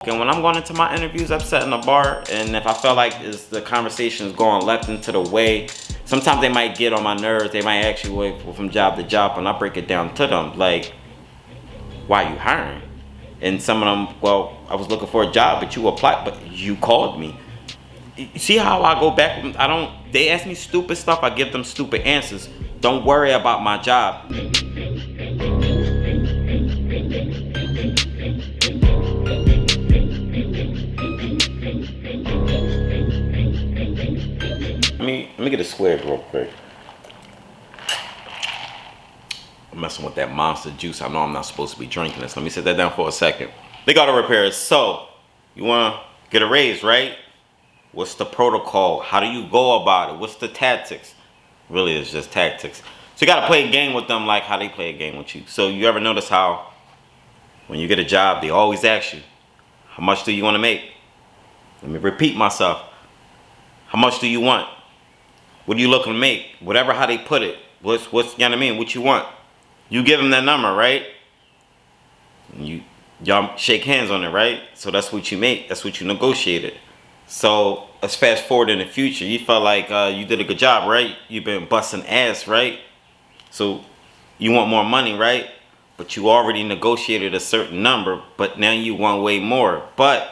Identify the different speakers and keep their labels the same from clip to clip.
Speaker 1: And when I'm going into my interviews, I'm setting a bar, and if I feel like the conversation is going left into the way, sometimes they might get on my nerves. They might actually wait from job to job, and I break it down to them like, why are you hiring? And some of them, well, I was looking for a job, but you applied, but you called me. You see how I go back? They ask me stupid stuff, I give them stupid answers. Don't worry about my job. Let me get a swig real quick. I'm messing with that Monster juice. I know I'm not supposed to be drinking this. Let me sit that down for a second. Leekautorepair. So, you want to get a raise, right? What's the protocol? How do you go about it? What's the tactics? Really, it's just tactics. So you got to play a game with them like how they play a game with you. So you ever notice how when you get a job, they always ask you, how much do you want to make? Let me repeat myself. How much do you want? What are you looking to make? Whatever how they put it. What's you know what I mean? What you want? You give them that number, right? And y'all shake hands on it, right? So that's what you make. That's what you negotiated. So let's fast forward in the future. You felt like you did a good job, right? You've been busting ass, right? So you want more money, right? But you already negotiated a certain number, but now you want way more. But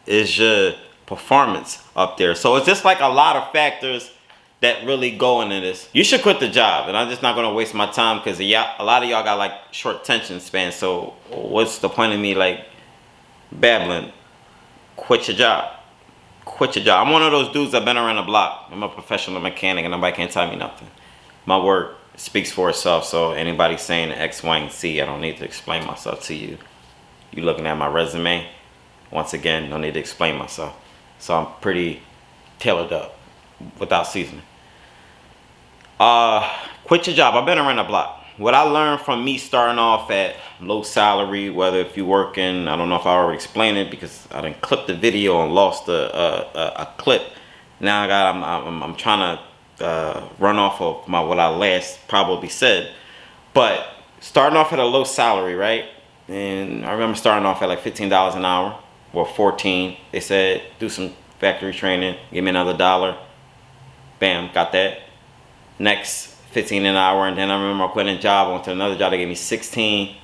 Speaker 1: is your performance up there? So it's just like a lot of factors that really go into this. You should quit the job, and I'm just not gonna waste my time because a lot of y'all got like short attention span. So what's the point of me like babbling? Quit your job. Quit your job. I'm one of those dudes that been around the block. I'm a professional mechanic, and nobody can tell me nothing. My work speaks for itself. So anybody saying X, Y, and Z, I don't need to explain myself to you. You looking at my resume? Once again, don't need to explain myself. So I'm pretty tailored up without seasoning. Quit your job. I've been around the block. What I learned from me starting off at low salary, whether if you're working, I don't know if I already explained it because I didn't clip the video and lost a clip. Now I'm trying to run off of what I last probably said. But starting off at a low salary, right? And I remember starting off at like $15 an hour or 14. They said do some factory training, give me another $1. Bam, got that. Next 15 an hour, and then I remember I quit a job, went to another job, they gave me 16.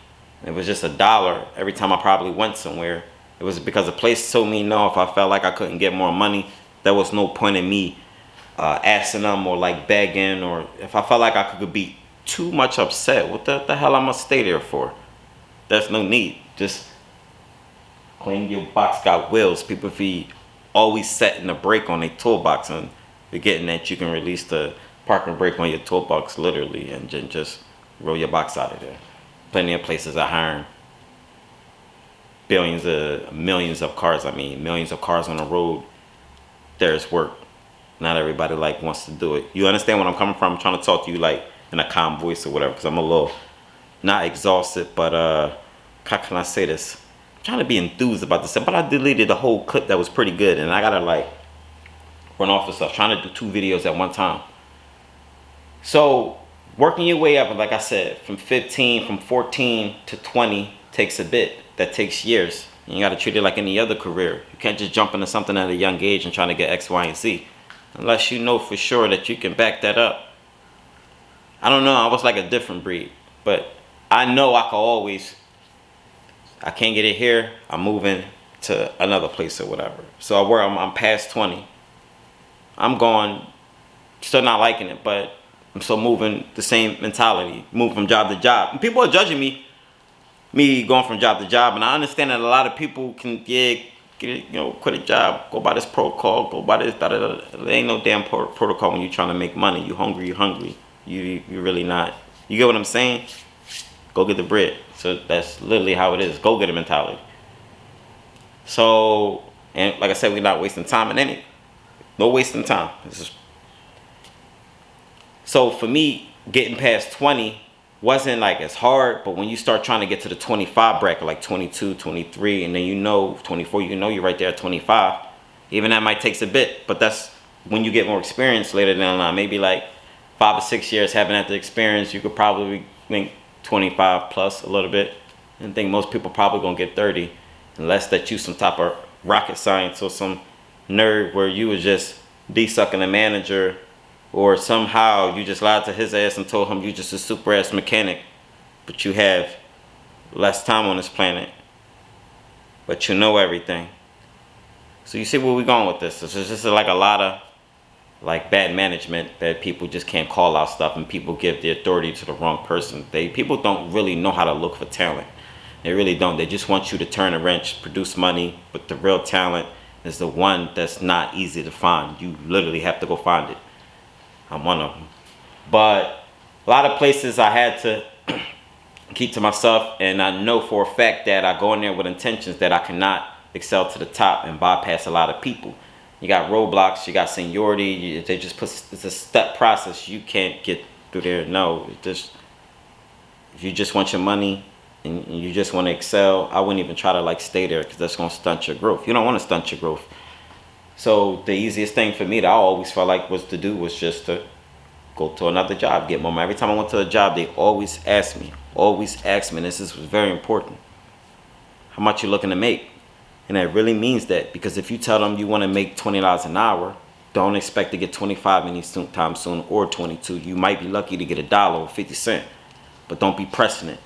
Speaker 1: It was just $1 every time I probably went somewhere. It was because the place told me no. If I felt like I couldn't get more money, there was no point in me asking them or like begging, or if I felt like I could be too much upset, what the hell I must stay there for? There's no need. Just clean your box, got wheels. People be always setting the brake on their toolbox and forgetting that you can release the parking brake on your toolbox literally and just roll your box out of there. Plenty of places are hiring millions of cars. I mean, millions of cars on the road. There's work. Not everybody like wants to do it. You understand what I'm coming from? I'm trying to talk to you like in a calm voice or whatever because I'm a little not exhausted, but how can I say this? I'm trying to be enthused about this, but I deleted the whole clip that was pretty good, and I gotta like run off the stuff. Trying to do 2 videos at one time. So working your way up, like I said, from 14 to 20 takes a bit. That takes years. And you got to treat it like any other career. You can't just jump into something at a young age and trying to get X, Y, and Z. Unless you know for sure that you can back that up. I don't know. I was like a different breed. But I know I can't get it here. I'm moving to another place or whatever. So I'm past 20. I'm going, still not liking it, but I'm still moving the same mentality, move from job to job. And people are judging me going from job to job, and I understand that a lot of people can, quit a job, go by this protocol, go by this, da-da-da. There ain't no damn protocol when you're trying to make money. You hungry. You're really not. You get what I'm saying? Go get the bread. So that's literally how it is. Go get a mentality. So, and like I said, we're not wasting time in any. No wasting time. So for me, getting past 20 wasn't like as hard, but when you start trying to get to the 25 bracket, like 22, 23, and then 24, you're right there at 25. Even that might take a bit, but that's when you get more experience later down the line. Maybe like 5 or 6 years having that experience, you could probably think 25 plus a little bit. And think most people probably gonna get 30. unless that you some type of rocket science or some nerd where you was just de-sucking a manager, or somehow you just lied to his ass and told him you just a super ass mechanic, but you have less time on this planet, but you know everything. So you see where we going with this. It's just like a lot of like bad management, that people just can't call out stuff, and people give the authority to the wrong person. People don't really know how to look for talent. They really don't. They just want you to turn a wrench, produce money, but the real talent is the one that's not easy to find. You literally have to go find it. I'm one of them. But a lot of places I had to keep to myself, and I know for a fact that I go in there with intentions that I cannot excel to the top and bypass a lot of people. You got roadblocks, you got seniority, they just put, it's a step process. You can't get through there. No, if you just want your money and you just want to excel, I wouldn't even try to like stay there, because that's going to stunt your growth. You don't want to stunt your growth. So the easiest thing for me that I always felt like was to do was just to go to another job, get more money. Every time I went to a job, they always asked me, and this is very important, how much you looking to make? And that really means that, because if you tell them you want to make $20 an hour, don't expect to get 25 anytime soon, or 22. You might be lucky to get $1 or 50 cents, but don't be pressing it.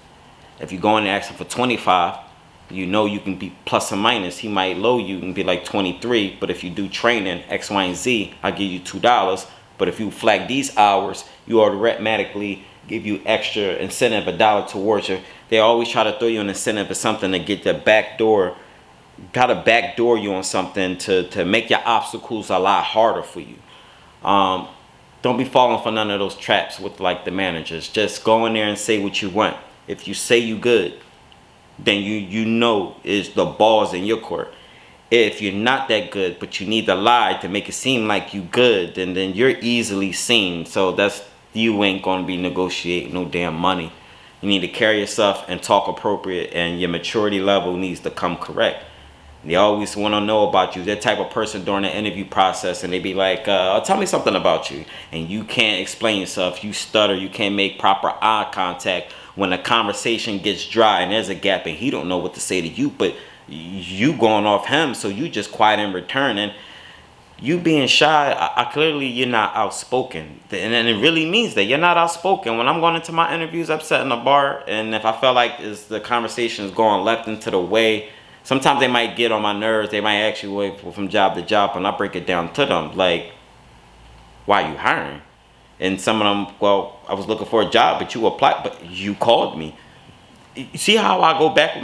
Speaker 1: If you go in and ask him for 25, you know you can be plus or minus. He might low you and be like 23, but if you do training X, Y, and Z, I'll give you $2. But if you flag these hours, you automatically give you extra incentive, $1 towards you. They always try to throw you an incentive or something to get the back door, gotta backdoor you on something to make your obstacles a lot harder for you. Don't be falling for none of those traps with like the managers. Just go in there and say what you want. If you say you good, then you know is the balls in your court. If you're not that good, but you need to lie to make it seem like you good, then you're easily seen. So you ain't gonna be negotiating no damn money. You need to carry yourself and talk appropriate, and your maturity level needs to come correct. They always want to know about you. That type of person during the interview process, and they be like, tell me something about you. And you can't explain yourself. You stutter. You can't make proper eye contact. When the conversation gets dry and there's a gap and he don't know what to say to you, but you going off him, so you just quiet in return. And you being shy, I clearly you're not outspoken. And it really means that you're not outspoken. When I'm going into my interviews, I'm sitting in a bar, and if I feel like the conversation is going left into the way, sometimes they might get on my nerves. They might actually wait from job to job, and I break it down to them. Like, why are you hiring? And some of them, well, I was looking for a job, but you applied, but you called me. You see how I go back?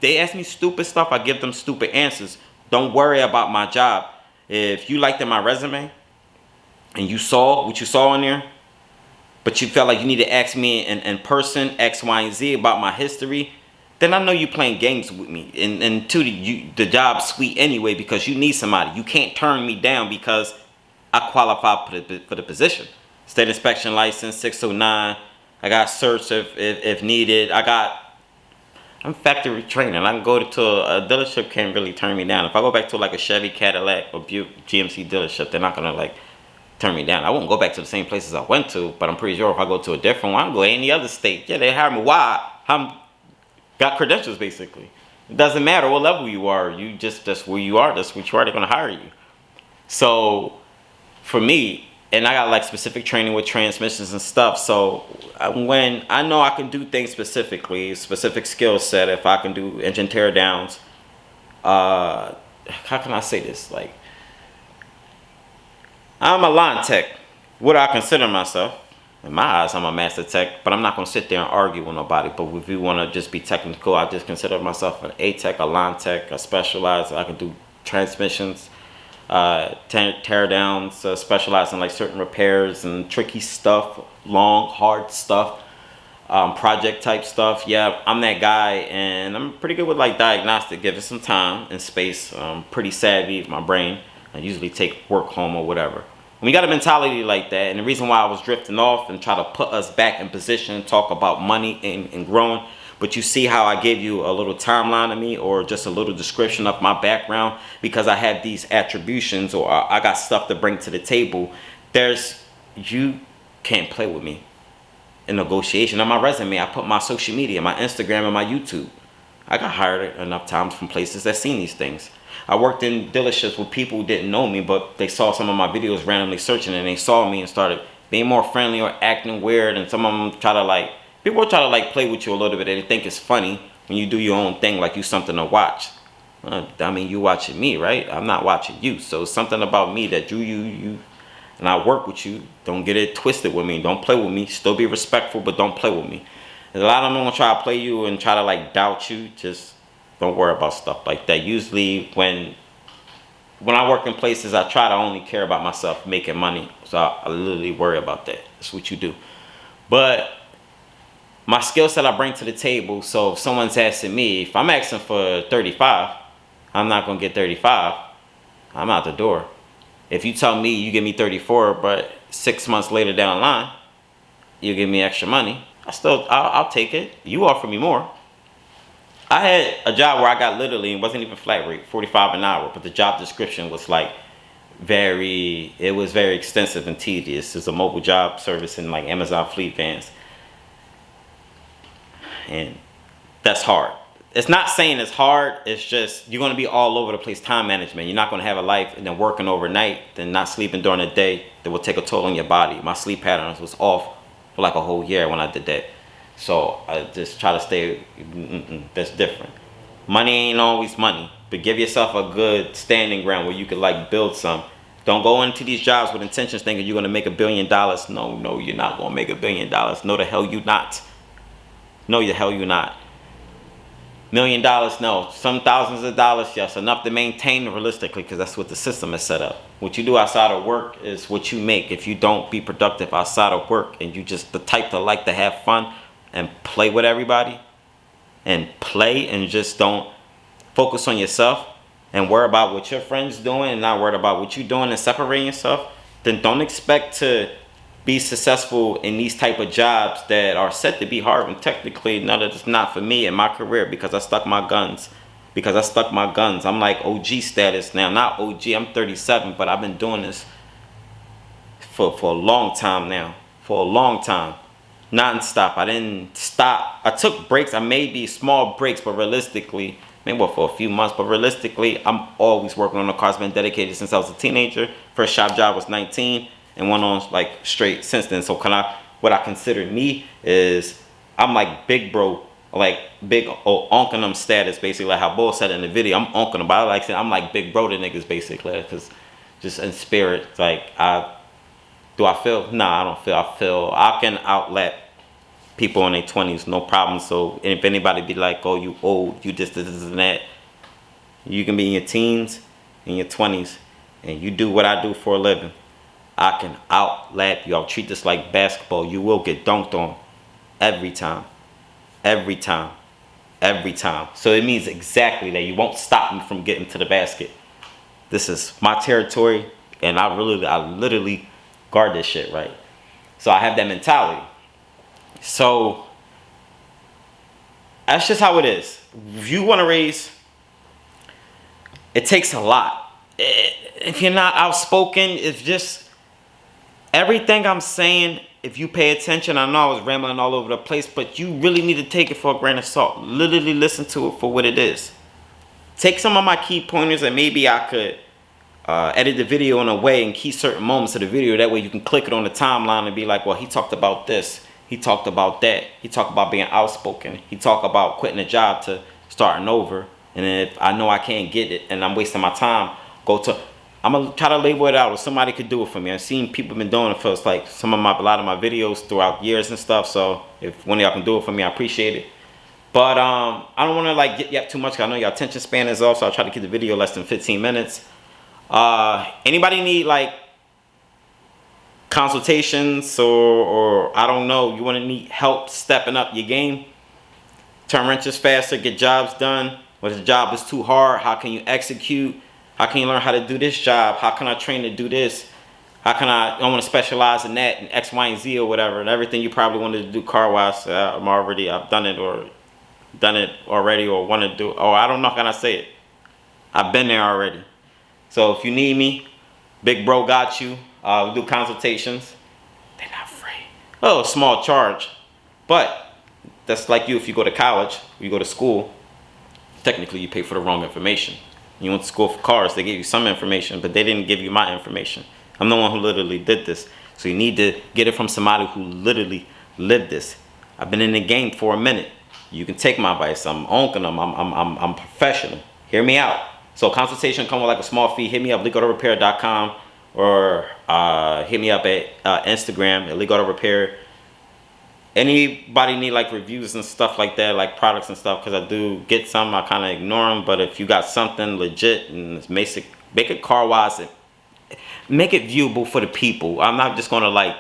Speaker 1: They ask me stupid stuff, I give them stupid answers. Don't worry about my job. If you liked in my resume and you saw what you saw in there, but you felt like you need to ask me in person X, Y, and Z about my history, then I know you playing games with me. And two, the job's sweet anyway, because you need somebody. You can't turn me down because I qualify for the position. State inspection license, 609. I got certs if needed. I'm factory training. I can go to a dealership, can't really turn me down. If I go back to like a Chevy, Cadillac, or Buick GMC dealership, they're not gonna like turn me down. I won't go back to the same places I went to, but I'm pretty sure if I go to a different one, I can go to any other state. Yeah, they hire me. Why? I'm got credentials basically. It doesn't matter what level you are. You that's where you are. That's what you are. They're gonna hire you. So for me, and I got like specific training with transmissions and stuff. So when I know I can do things specifically, specific skill set, if I can do engine tear downs, how can I say this? Like, I'm a line tech. What do I consider myself? In my eyes, I'm a master tech, but I'm not going to sit there and argue with nobody. But if you want to just be technical, I just consider myself an A tech, a line tech, a specialized. I can do transmissions, tear downs, specialize in like certain repairs and tricky stuff, long, hard stuff, project type stuff. Yeah, I'm that guy, and I'm pretty good with like diagnostic. Give it some time and space. I'm pretty savvy with my brain. I usually take work home or whatever. When you got a mentality like that, and the reason why I was drifting off and try to put us back in position, talk about money and growing, but you see how I gave you a little timeline of me, or just a little description of my background, because I have these attributions, or I got stuff to bring to the table. You can't play with me in negotiation. On my resume, I put my social media, my Instagram and my YouTube. I got hired enough times from places that seen these things. I worked in dealerships with people who didn't know me, but they saw some of my videos randomly searching, and they saw me and started being more friendly or acting weird. And some of them try to like, people try to like play with you a little bit. They think it's funny when you do your own thing, like you something to watch. I mean, you watching me, right? I'm not watching you. So something about me that you, and I work with you. Don't get it twisted with me. Don't play with me. Still be respectful, but don't play with me. There's a lot of them gonna try to play you and try to like doubt you. Just don't worry about stuff like that. Usually when I work in places, I try to only care about myself making money. So I literally worry about that. That's what you do. But my skill set I bring to the table. So if someone's asking me, if I'm asking for 35, I'm not gonna get 35. I'm out the door. If you tell me you give me 34, but 6 months later down the line, you give me extra money, I'll take it. You offer me more. I had a job where I got literally, it wasn't even flat rate, 45 an hour, but the job description was like it was very extensive and tedious. It's a mobile job service in like Amazon fleet vans. And that's hard. It's not saying it's hard, it's just you're gonna be all over the place. Time management. You're not gonna have a life and then working overnight, then not sleeping during the day, that will take a toll on your body. My sleep patterns was off for like a whole year when I did that. So I just try to stay, that's different. Money ain't always money, but give yourself a good standing ground where you could like build some. Don't go into these jobs with intentions thinking you're gonna make $1 billion. No, you're not gonna make $1 billion. No, the hell you not. No, the hell you not. $1 million, no. Some thousands of dollars, yes. Enough to maintain realistically, because that's what the system is set up. What you do outside of work is what you make. If you don't be productive outside of work and you just the type to like to have fun and play with everybody and play and just don't focus on yourself and worry about what your friends doing and not worry about what you're doing and separating yourself, then don't expect to be successful in these type of jobs that are set to be hard. And technically, none of it's not for me in my career because I stuck my guns. I'm like OG status now. Not OG, I'm 37, but I've been doing this for a long time now. For a long time. Non-stop. I didn't stop. I took breaks. I made these small breaks, but realistically, maybe for a few months, but realistically, I'm always working on the cars. I've been dedicated since I was a teenager. First shop job was 19 and went on like straight since then. So what I consider me is I'm like big bro, like big uncle them status, basically like how Bull said in the video. I'm uncle them, but I like saying I'm like big bro to niggas basically, because just in spirit, like I feel? Nah, I don't feel. I feel I can outlet people in their 20s, no problem. So if anybody be like, oh, you old, you this and that, you can be in your teens, in your 20s, and you do what I do for a living. I can outlap you. I'll treat this like basketball. You will get dunked on every time. Every time. Every time. So it means exactly that you won't stop me from getting to the basket. This is my territory, and I literally guard this shit, right? So I have that mentality. So that's just how it is. If you want to raise, it takes a lot. If you're not outspoken, it's just everything I'm saying. If you pay attention, I know I was rambling all over the place, but you really need to take it for a grain of salt. Literally listen to it for what it is. Take some of my key pointers, and maybe I could edit the video in a way and key certain moments of the video. That way you can click it on the timeline and be like, well, he talked about this. He talked about that. He talked about being outspoken. He talked about quitting a job to starting over. And then if I know I can't get it and I'm wasting my time, I'm going to try to label it out or somebody could do it for me. I've seen people been doing it for us, like a lot of my videos throughout years and stuff. So if one of y'all can do it for me, I appreciate it. But I don't want to like get yap too much, 'cause I know your attention span is off, so I'll try to keep the video less than 15 minutes. Anybody need like consultations or I don't know, you want to need help stepping up your game, turn wrenches faster, get jobs done? What if the job is too hard? How can you execute? How can you learn how to do this job? How can I train to do this? How can I want to specialize in that, in X, Y, and Z or whatever, and everything you probably wanted to do car-wise. I've done it already or want to do, or I don't know how can I say it. I've been there already. So if you need me, big bro got you. We do consultations. They're not free. Oh, a small charge. But that's like you if you go to college, you go to school. technically you pay for the wrong information. You went to school for cars, they gave you some information, but they didn't give you my information. I'm the one who literally did this. So you need to get it from somebody who literally lived this. I've been in the game for a minute. You can take my advice. I'm owning them. I'm professional. Hear me out. So consultation come with like a small fee. Hit me up, Leekautorepair.com, or hit me up at Instagram at Leekautorepair. Anybody need like reviews and stuff like that, like products and stuff, because I do get some, I kind of ignore them. But if you got something legit and it's basic, make it car wise and make it viewable for the people. I'm not just gonna like,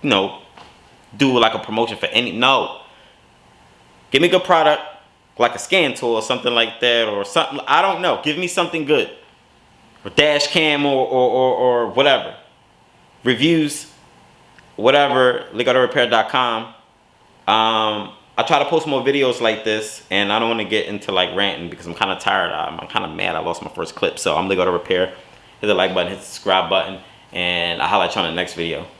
Speaker 1: you know, do like a promotion for any, no. Give me a good product, like a scan tool or something like that, or something, I don't know. Give me something good. Or dash cam or whatever. Reviews, whatever, Leekautorepair.com. I try to post more videos like this, and I don't want to get into like ranting because I'm kind of tired. I'm kind of mad I lost my first clip. So I'm Leekautorepair. Hit the like button, hit the subscribe button, and I'll holler at you on the next video.